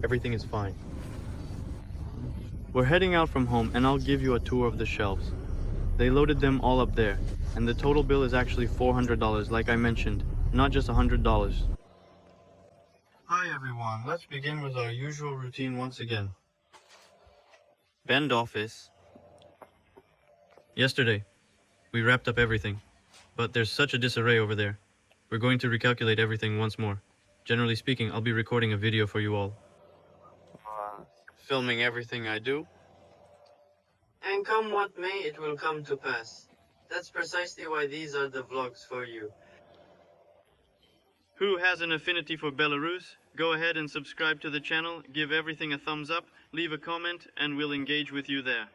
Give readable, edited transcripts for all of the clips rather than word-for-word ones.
Everything is fine. We're heading out from home and I'll give you a tour of the shelves. They loaded them all up there, and the total bill is actually $400 like I mentioned, not just $100. Hi everyone, let's begin with our usual routine once again. Bend office. Yesterday, we wrapped up everything, but there's such a disarray over there. We're going to recalculate everything once more. Generally speaking, I'll be recording a video for you all. Filming everything I do. And come what may, it will come to pass. That's precisely why these are the vlogs for you. Who has an affinity for Belarus? Go ahead and subscribe to the channel, give everything a thumbs up, leave a comment, and we'll engage with you there.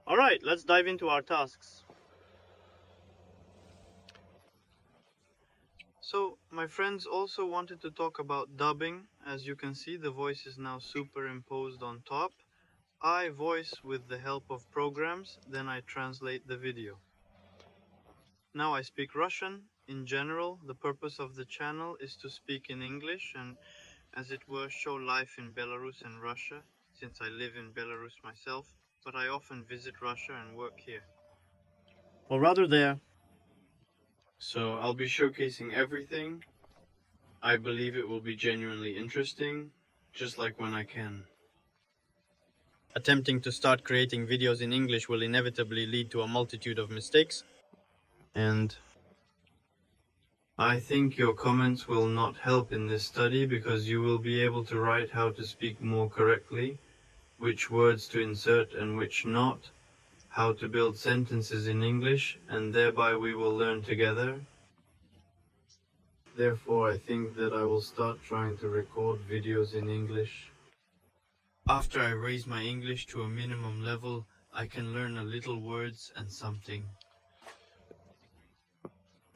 Alright, let's dive into our tasks. So, my friends also wanted to talk about dubbing. As you can see, the voice is now superimposed on top. I voice with the help of programs, then I translate the video. Now I speak Russian. In general, the purpose of the channel is to speak in English and, as it were, show life in Belarus and Russia, since I live in Belarus myself, but I often visit Russia and work here. Or rather there. So I'll be showcasing everything. I believe it will be genuinely interesting, just like when I can. Attempting to start creating videos in English will inevitably lead to a multitude of mistakes, and I think your comments will not help in this study because you will be able to write how to speak more correctly, which words to insert and which not, how to build sentences in English, and thereby we will learn together. Therefore, I think that I will start trying to record videos in English. After I raise my English to a minimum level, I can learn a little words and something.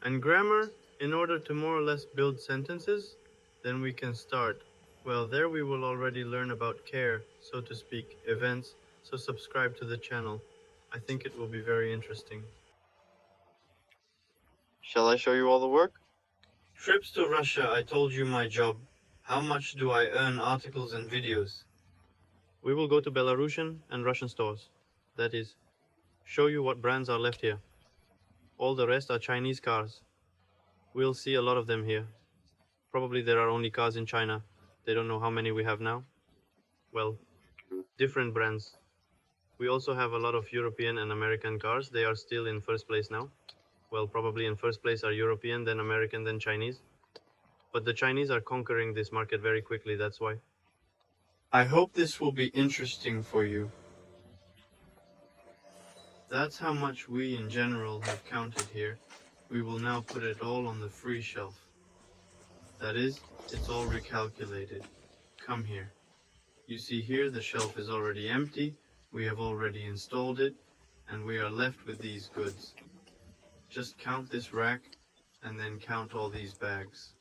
And grammar, in order to more or less build sentences, then we can start. Well, there we will already learn about care, so to speak, events, so subscribe to the channel. I think it will be very interesting. Shall I show you all the work? Trips to Russia, I told you my job. How much do I earn articles and videos? We will go to Belarusian and Russian stores. That is, show you what brands are left here. All the rest are Chinese cars. We'll see a lot of them here. Probably there are only cars in China. They don't know how many we have now. Well, different brands. We also have a lot of European and American cars. They are still in first place now. Well, probably in first place are European, then American, then Chinese. But the Chinese are conquering this market very quickly, that's why. I hope this will be interesting for you. That's how much we in general have counted here. We will now put it all on the free shelf. That is, it's all recalculated. Come here. You see here the shelf is already empty, we have already installed it, and we are left with these goods. Just count this rack, and then count all these bags.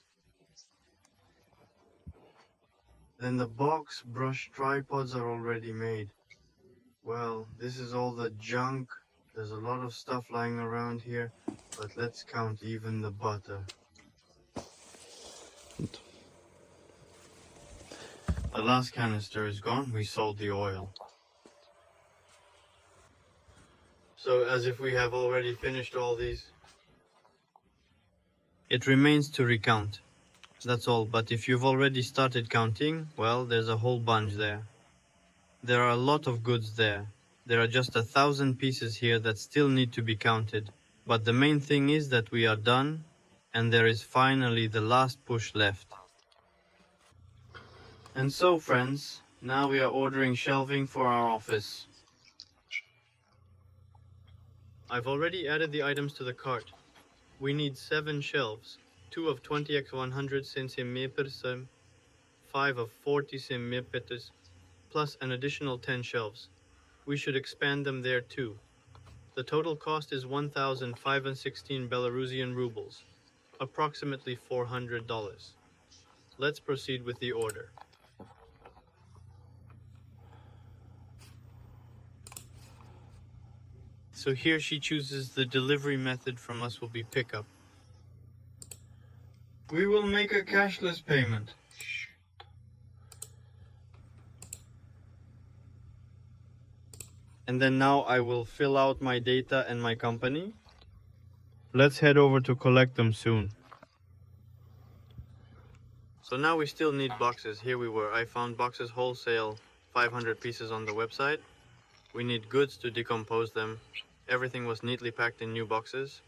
Then the box brush tripods are already made. Well, this is all the junk. There's a lot of stuff lying around here, but let's count even the butter. The last canister is gone, we sold the oil. So as if we have already finished all these. It remains to recount. That's all, but if you've already started counting, well, there's a whole bunch there. There are a lot of goods there. There are just 1,000 pieces here that still need to be counted. But the main thing is that we are done, and there is finally the last push left. And so, friends, now we are ordering shelving for our office. I've already added the items to the cart. We need 7 shelves, 2 of 20x100 cm, 5 of 40 cm, plus an additional 10 shelves. We should expand them there too. The total cost is 1,516 Belarusian rubles, approximately $400. Let's proceed with the order. So here she chooses the delivery method from us will be pickup. We will make a cashless payment. And then now I will fill out my data and my company. Let's head over to collect them soon. So now we still need boxes. Here we were. I found boxes wholesale, 500 pieces on the website. We need goods to decompose them. Everything was neatly packed in new boxes.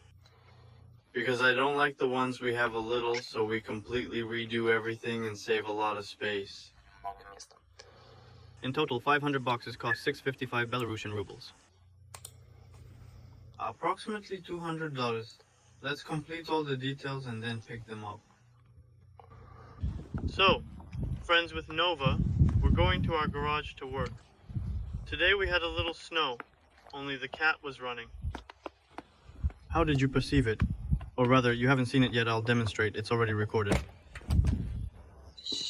Because I don't like the ones we have a little, so we completely redo everything and save a lot of space. In total, 500 boxes cost 655 Belarusian rubles. Approximately $200. Let's complete all the details and then pick them up. So, friends with Nova, we're going to our garage to work. Today we had a little snow, only the cat was running. How did you perceive it? Or rather, you haven't seen it yet, I'll demonstrate, it's already recorded.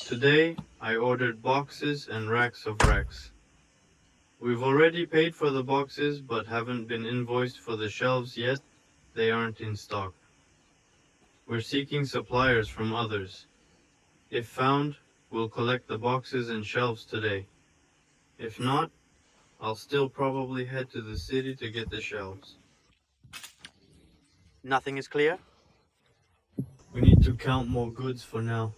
Today, I ordered boxes and racks of racks. We've already paid for the boxes, but haven't been invoiced for the shelves yet. They aren't in stock. We're seeking suppliers from others. If found, we'll collect the boxes and shelves today. If not, I'll still probably head to the city to get the shelves. Nothing is clear? We need to count more goods for now.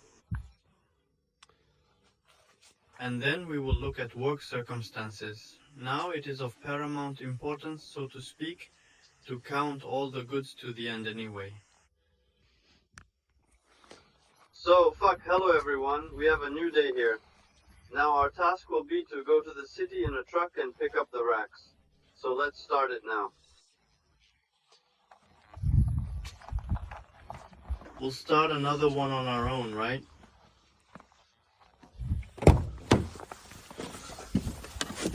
And then we will look at work circumstances. Now it is of paramount importance, so to speak, to count all the goods to the end anyway. So, hello everyone, we have a new day here. Now our task will be to go to the city in a truck and pick up the racks. So let's start it now. We'll start another one on our own, right?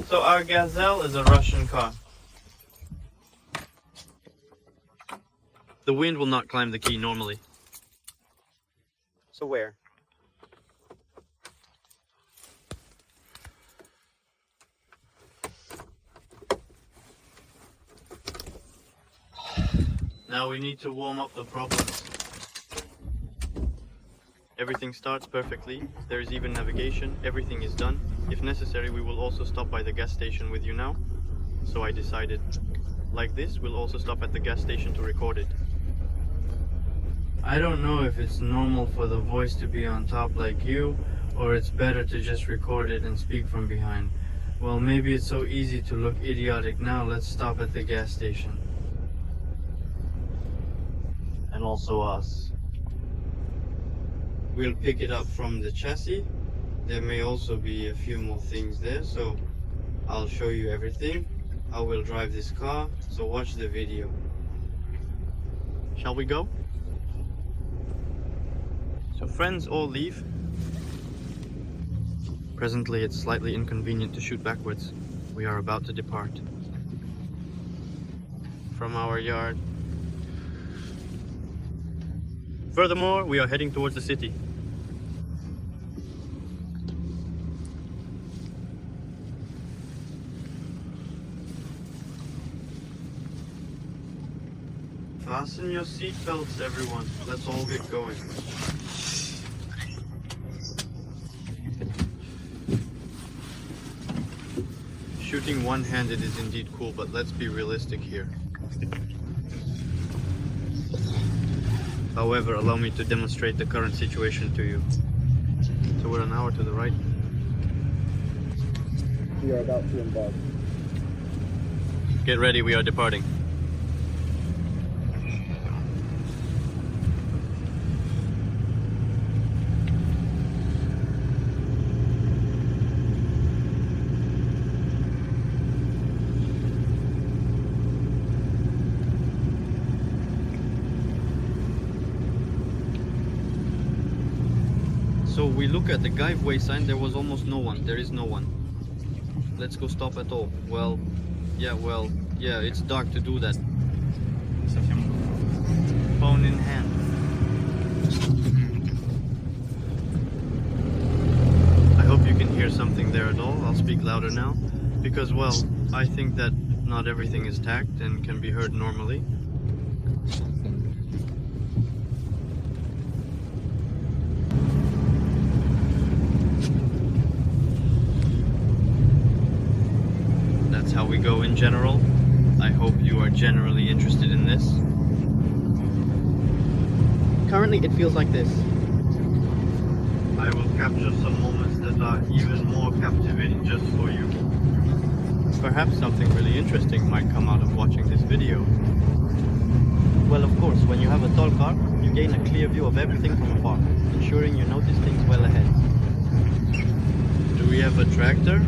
So our Gazelle is a Russian car. The wind will not climb the key normally. So where? Now we need to warm up the propellers. Everything starts perfectly. There is even navigation. Everything is done. If necessary, we will also stop by the gas station with you now. So I decided, like this, we'll also stop at the gas station to record it. I don't know if it's normal for the voice to be on top like you, or it's better to just record it and speak from behind. Well, maybe it's so easy to look idiotic now. Let's stop at the gas station. And also us. We'll pick it up from the chassis. There may also be a few more things there, so I'll show you everything. I will drive this car, so watch the video. Shall we go? So friends all leave. Presently it's slightly inconvenient to shoot backwards. We are about to depart from our yard. Furthermore, we are heading towards the city. Fasten your seatbelts, everyone. Let's all get going. Shooting one-handed is indeed cool, but let's be realistic here. However, allow me to demonstrate the current situation to you. So we're an hour to the right. We are about to embark. Get ready, we are departing. So we look at the guideway sign, there was almost no one. There is no one. Let's go stop at all. Well, yeah, it's dark to do that. Phone in hand. I hope you can hear something there at all. I'll speak louder now. Because, well, I think that not everything is tagged and can be heard normally. How how we go in general. I hope you are generally interested in this. Currently, it feels like this. I will capture some moments that are even more captivating just for you. Perhaps something really interesting might come out of watching this video. Well, of course, when you have a tall car, you gain a clear view of everything from afar, ensuring you notice things well ahead. Do we have a tractor?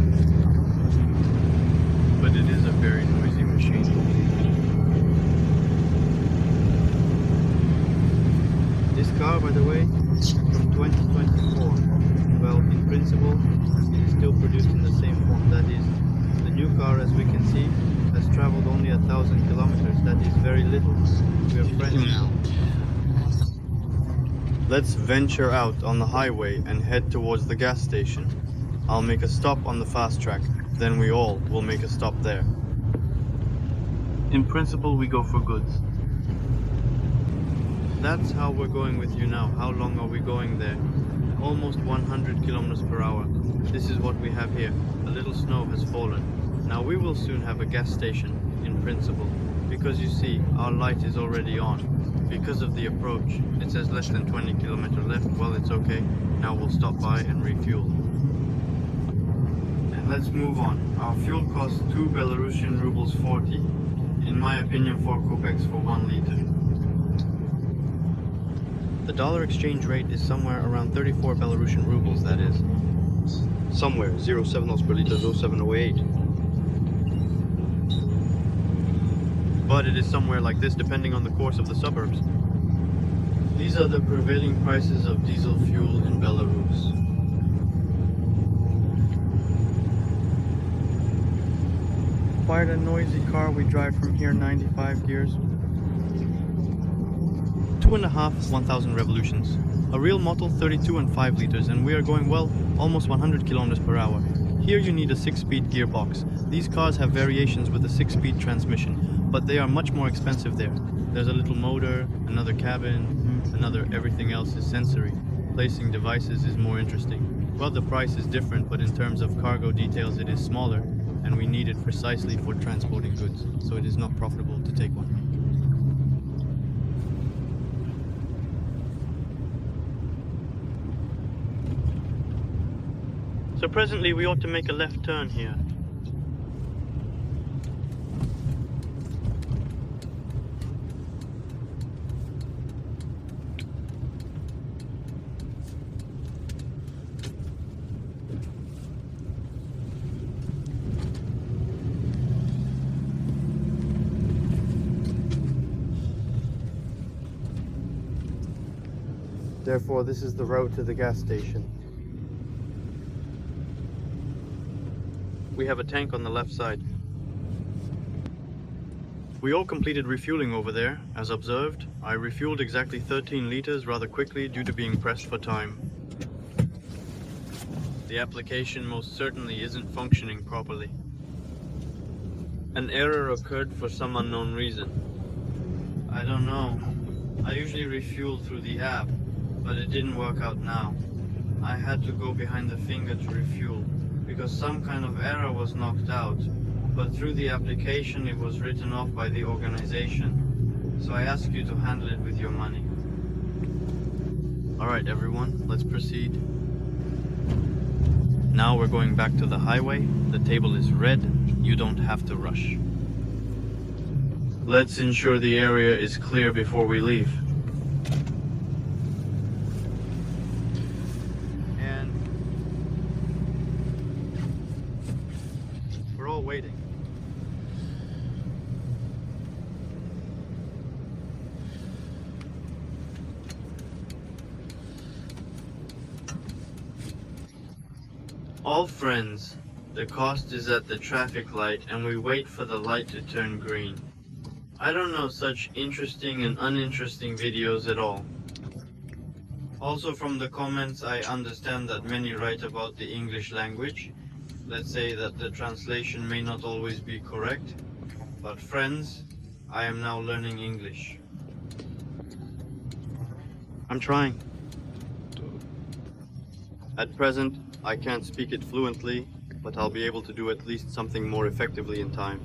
But it is a very noisy machine. This car, by the way, is from 2024. Well, in principle, it is still produced in the same form. That is, the new car, as we can see, has traveled only 1,000 kilometers. That is very little. We are friends now. Let's venture out on the highway and head towards the gas station. I'll make a stop on the fast track, then we all will make a stop there. In principle, we go for goods. That's how we're going with you now. How long are we going there? Almost 100 kilometers per hour. This is what we have here. A little snow has fallen. Now we will soon have a gas station, in principle, because you see, our light is already on. Because of the approach, it says less than 20 kilometers left. Well, it's okay. Now we'll stop by and refuel. And let's move on. Our fuel costs 2 Belarusian rubles 40. In my opinion, 4 kopecks for 1 liter. The dollar exchange rate is somewhere around 34 Belarusian rubles, that is. Somewhere, 0.7 per liter, 0.708. But it is somewhere like this depending on the course of the suburbs. These are the prevailing prices of diesel fuel in Belarus. Quite a noisy car we drive from here, 95 gears. 2.5, 1,000 revolutions. A real model 32 and 5 liters, and we are going, well, almost 100 kilometers per hour. Here you need a 6-speed gearbox. These cars have variations with a 6-speed transmission, but they are much more expensive there. There's a little motor, another cabin, another everything else is sensory. Placing devices is more interesting. Well, the price is different, but in terms of cargo details it is smaller, and we need it precisely for transporting goods, so it is not profitable to take one. So presently we ought to make a left turn here. Therefore, this is the road to the gas station. We have a tank on the left side. We all completed refueling over there. As observed, I refueled exactly 13 liters rather quickly due to being pressed for time. The application most certainly isn't functioning properly. An error occurred for some unknown reason. I don't know. I usually refuel through the app, but it didn't work out now. I had to go behind the finger to refuel, because some kind of error was knocked out, but through the application it was written off by the organization. So I ask you to handle it with your money. Alright everyone, let's proceed. Now we're going back to the highway. The table is red. You don't have to rush. Let's ensure the area is clear before we leave. And we're all waiting. All friends, the cost is at the traffic light and we wait for the light to turn green. I don't know such interesting and uninteresting videos at all. Also from the comments I understand that many write about the English language. Let's say that the translation may not always be correct. But friends, I am now learning English. I'm trying. At present, I can't speak it fluently, but I'll be able to do at least something more effectively in time.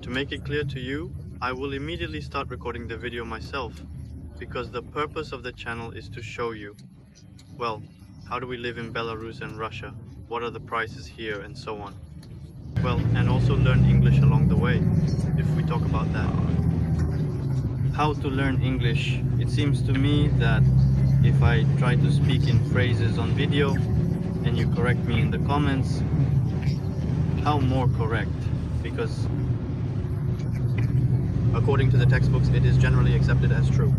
To make it clear to you, I will immediately start recording the video myself, because the purpose of the channel is to show you, well, how do we live in Belarus and Russia, what are the prices here, and so on. Well, and also learn English along the way, if we talk about that. How to learn English? It seems to me that if I try to speak in phrases on video, and you correct me in the comments, how more correct? Because According to the textbooks, it is generally accepted as true.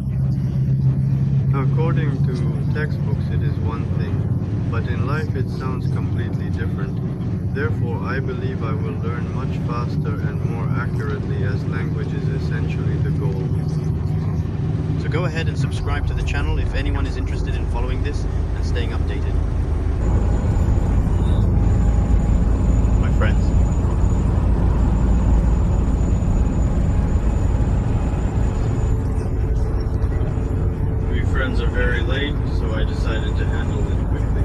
According to textbooks, it is one thing, but in life it sounds completely different. Therefore, I believe I will learn much faster and more accurately, as language is essentially the goal. So go ahead and subscribe to the channel if anyone is interested in following this and staying updated. My friends. We friends are very late, so I decided to handle it quickly.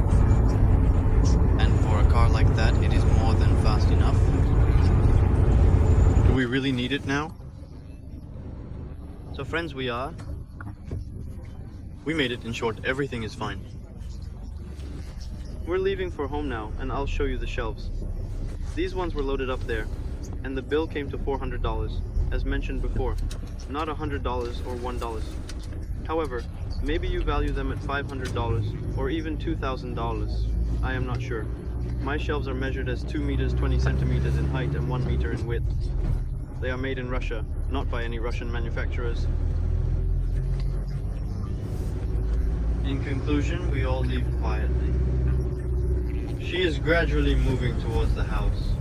And for a car like that, it is more than fast enough. Do we really need it now? So friends, we made it. In short, everything is fine. We're leaving for home now, and I'll show you the shelves. These ones were loaded up there, and the bill came to $400, as mentioned before, not $100 or $1. However, maybe you value them at $500 or even $2,000. I am not sure. My shelves are measured as 2 meters 20 centimeters in height and 1 meter in width. They are made in Russia, not by any Russian manufacturers. In conclusion, we all leave quietly. She is gradually moving towards the house.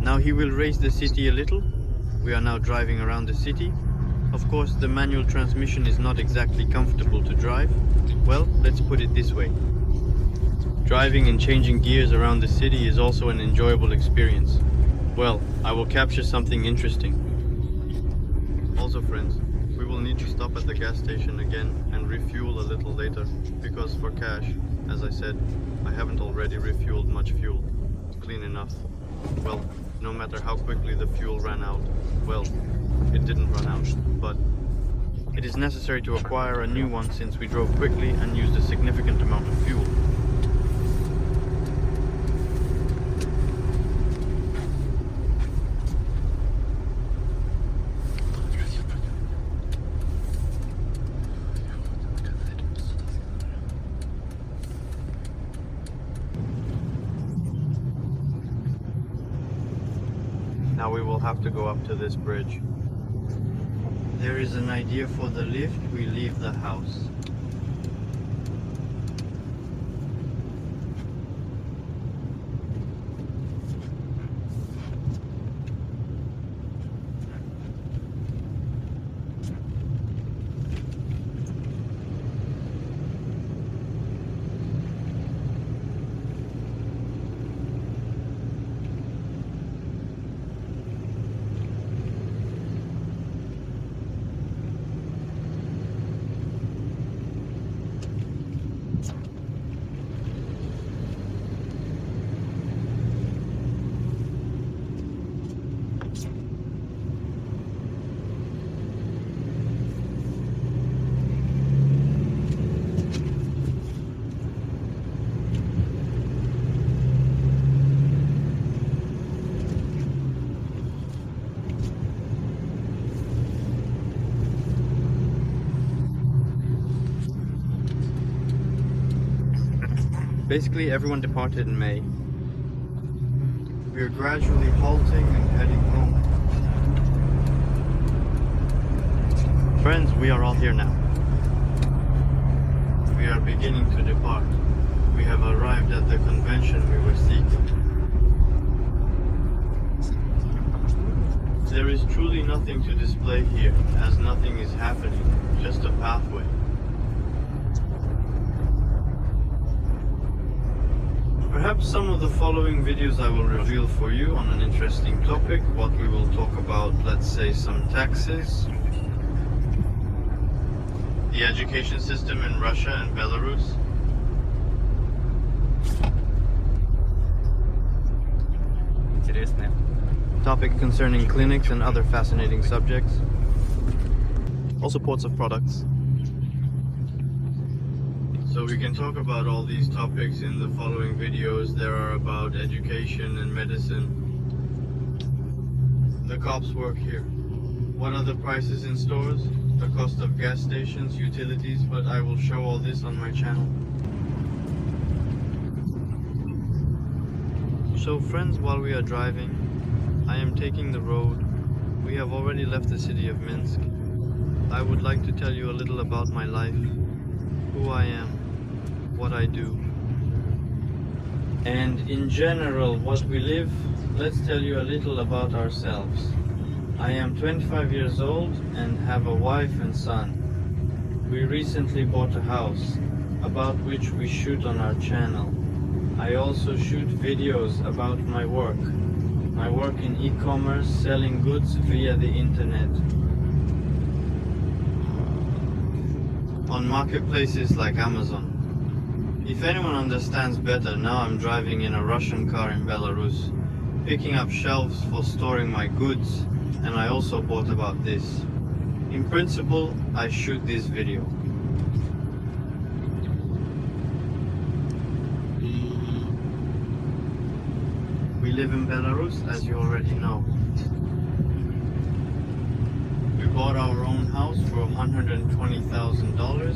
Now he will raise the city a little. We are now driving around the city. Of course, the manual transmission is not exactly comfortable to drive. Well, let's put it this way. Driving and changing gears around the city is also an enjoyable experience. Well, I will capture something interesting. Also, friends, we will need to stop at the gas station again and refuel a little later, because for cash, as I said, I haven't already refueled much fuel. Clean enough. Well, no matter how quickly the fuel ran out, well, it didn't run out, but it is necessary to acquire a new one since we drove quickly and used a significant amount of fuel. now we will have to go up to this bridge. There is an idea for the lift. We leave the house. Basically, everyone departed in May. We are gradually halting and heading home. Friends, we are all here now. We are beginning to depart. We have arrived at the convention we were seeking. There is truly nothing to display here, as nothing is happening, just a pathway. Perhaps some of the following videos I will reveal for you on an interesting topic, what we will talk about, let's say some taxes, the the education system in Russia and Belarus. Интересно. Topic concerning clinics and other fascinating subjects. Also ports of products. So we can talk about all these topics in the following videos. There are about education and medicine. The cops work here. What are the prices in stores? The cost of gas stations, utilities, but I will show all this on my channel. So friends, while we are driving, I am taking the road. We have already left the city of Minsk. I would like to tell you a little about my life, who I am, what I do. And in general, what we live, let's tell you a little about ourselves. I am 25 years old and have a wife and son. We recently bought a house, about which we shoot on our channel. I also shoot videos about my work in e-commerce, selling goods via the internet. On marketplaces like Amazon. If anyone understands better, now I'm driving in a Russian car in Belarus, picking up shelves for storing my goods, and I also bought about this. In principle, I shoot this video. We live in Belarus, as you already know. We bought our own house for $120,000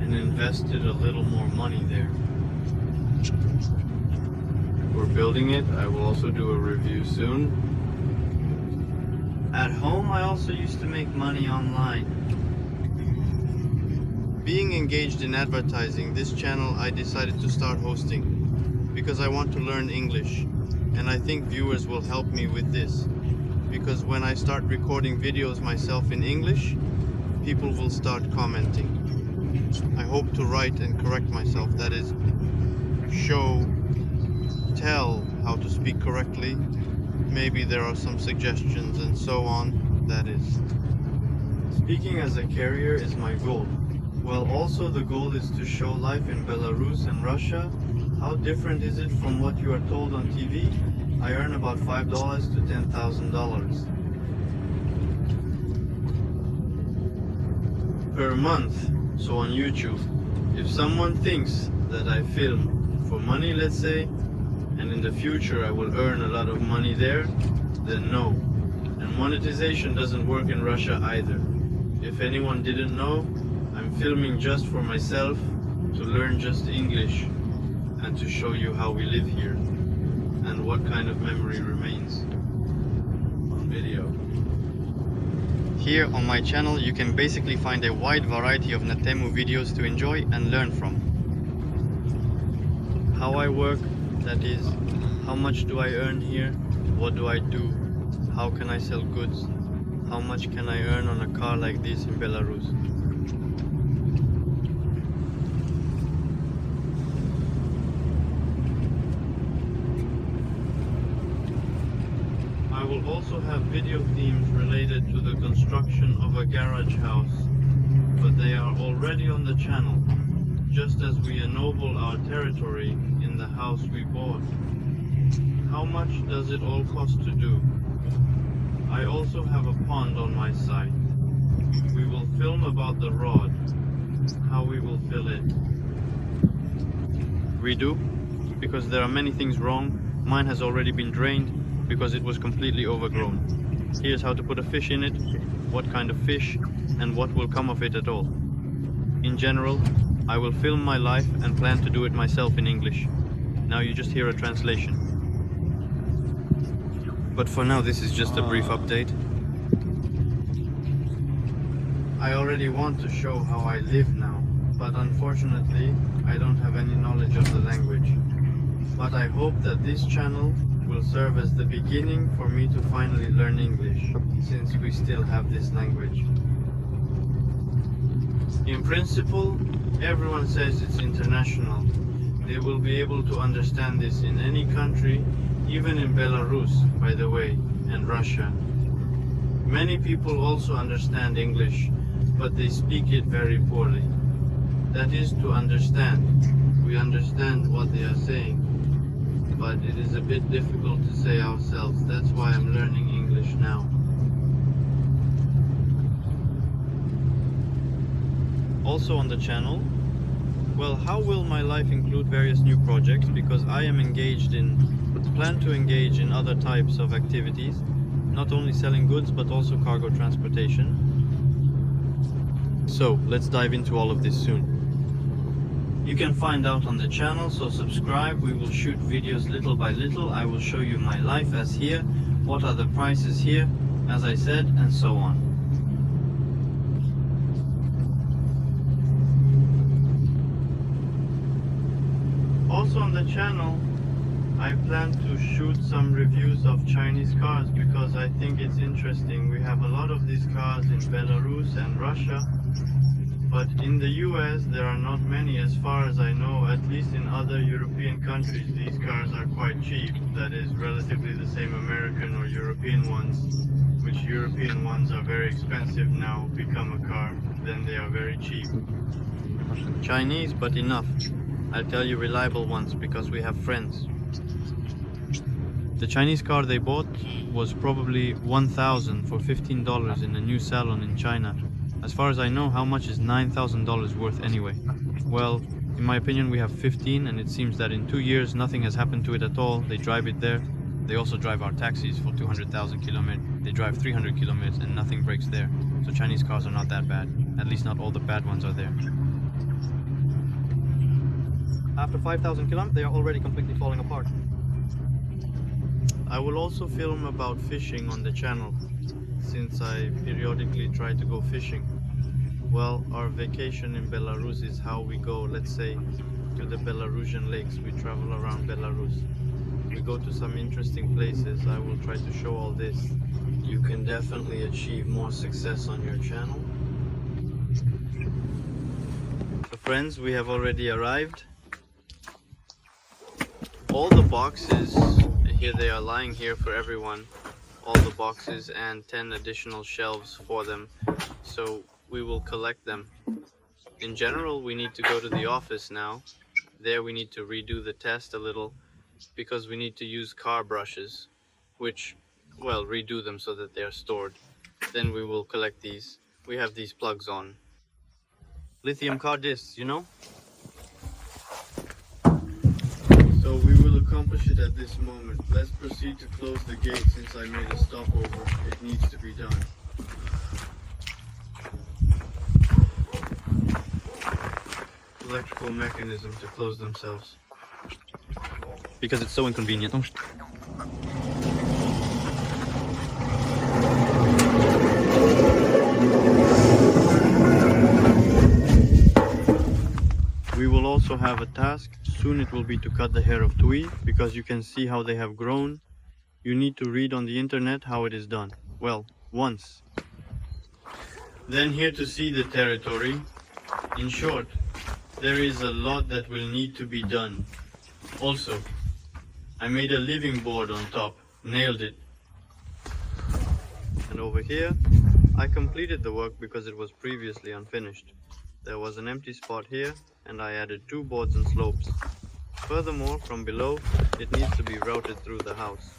and invested a little more money there. We're building it. I will also do a review soon. At home, I also used to make money online. Being engaged in advertising, this channel I decided to start hosting because I want to learn English, and I think viewers will help me with this, because when I start recording videos myself in English, people will start commenting. I hope to write and correct myself, that is, tell how to speak correctly. Maybe there are some suggestions and so on, that is. Speaking as a carrier is my goal. Well, also the goal is to show life in Belarus and Russia. How different is it from what you are told on TV? I earn about $5 to $10,000 per month. So on YouTube, if someone thinks that I film for money, let's say, and in the future I will earn a lot of money there, then no. And monetization doesn't work in Russia either. If anyone didn't know, I'm filming just for myself, to learn just English, and to show you how we live here, and what kind of memory remains on video. Here on my channel you can basically find a wide variety of Natemu videos to enjoy and learn from. How I work, that is, how much do I earn here, what do I do, how can I sell goods, how much can I earn on a car like this in Belarus. I will also have video themes related to the construction of a garage house, but they are already on the channel, just as we ennoble our territory in the house we bought. How much does it all cost to do? I also have a pond on my site. We will film about the rod, how we will fill it. Redo, because there are many things wrong. Mine has already been drained because it was completely overgrown. Here's how to put a fish in it, what kind of fish, and what will come of it at all. In general, I will film my life and plan to do it myself in English. Now you just hear a translation. But for now, this is just a brief update. I already want to show how I live now, but unfortunately, I don't have any knowledge of the language. But I hope that this channel will serve as the beginning for me to finally learn English, since we still have this language. In principle, everyone says it's international. They will be able to understand this in any country, even in Belarus, by the way, and Russia. Many people also understand English, but they speak it very poorly. That is to understand. We understand what they are saying, but it is a bit difficult to say ourselves. That's why I'm learning English now. Also on the channel, well, how will my life include various new projects? Because I am plan to engage in other types of activities, not only selling goods but also cargo transportation. So let's dive into all of this soon. You can find out on the channel, so subscribe. We will shoot videos little by little. I will show you my life as here, what are the prices here, as I said, and so on. Also on the channel, I plan to shoot some reviews of Chinese cars because I think it's interesting. We have a lot of these cars in Belarus and Russia, but in the US there are not many as far as I know. At least in other European countries these cars are quite cheap. That is relatively the same American or European ones, which European ones are very expensive now, become a car, then they are very cheap. Chinese, but enough. I'll tell you reliable ones because we have friends. The Chinese car they bought was probably $1,000 for $15 in a new salon in China. As far as I know, how much is $9,000 worth anyway? Well, in my opinion, we have 15, and it seems that in 2 years nothing has happened to it at all. They drive it there. They also drive our taxis for 200,000 kilometers. They drive 300 kilometers and nothing breaks there. So Chinese cars are not that bad. At least not all the bad ones are there. After 5,000 kilometers, they are already completely falling apart. I will also film about fishing on the channel, since I periodically try to go fishing. Well, our vacation in Belarus is how we go, let's say, to the Belarusian lakes. We travel around Belarus. We go to some interesting places. I will try to show all this. You can definitely achieve more success on your channel. So friends, we have already arrived. All the boxes, here they are lying here for everyone. All the boxes and 10 additional shelves for them. So we will collect them. In general, we need to go to the office now. There we need to redo the test a little because we need to use car brushes, which, well, redo them so that they are stored. Then we will collect these. We have these plugs on. Lithium car discs, you know? So we will accomplish it at this moment. Let's proceed to close the gate since I made a stopover. It needs to be done. Electrical mechanism to close themselves. Because it's so inconvenient. We will also have a task. Soon it will be to cut the hair of Tui, because you can see how they have grown. You need to read on the internet how it is done. Well, once. Then here to see the territory. In short, there is a lot that will need to be done. Also, I made a living board on top, nailed it. And over here, I completed the work because it was previously unfinished. There was an empty spot here, and I added 2 boards and slopes. Furthermore, from below, it needs to be routed through the house.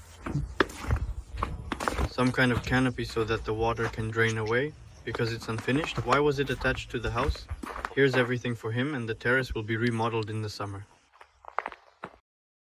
Some kind of canopy so that the water can drain away, because it's unfinished. Why was it attached to the house? Here's everything for him, and the terrace will be remodeled in the summer.